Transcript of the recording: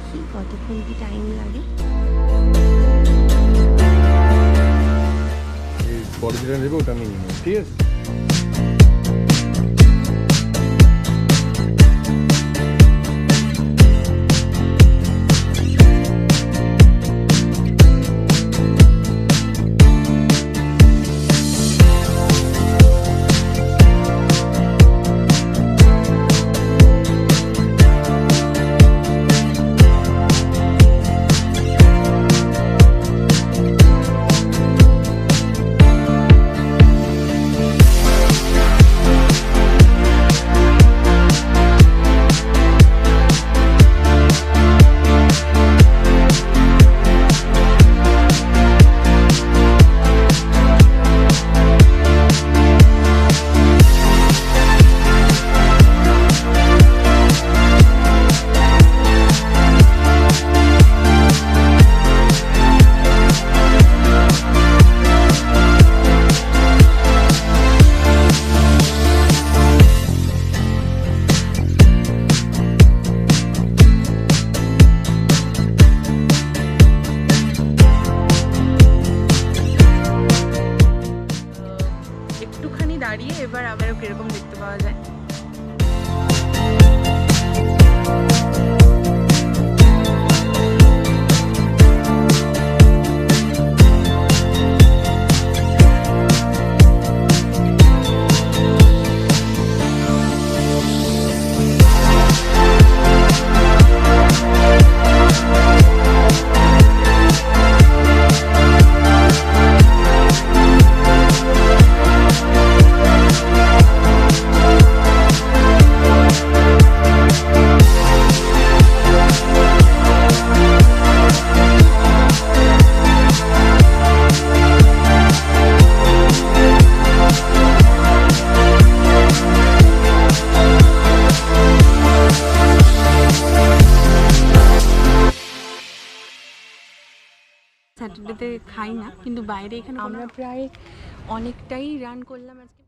দেখি কতক্ষণ কি টাইম লাগে। পরে যেটা নেবে ওটা নিয়ে নেবে, ঠিক আছে? দাঁড়িয়ে এবার আবারও কিরকম দেখতে পাওয়া যায়। স্যাটারডেতে খাই না, কিন্তু বাইরে এখানে আমরা প্রায় অনেকটাই রান করলাম আজকে।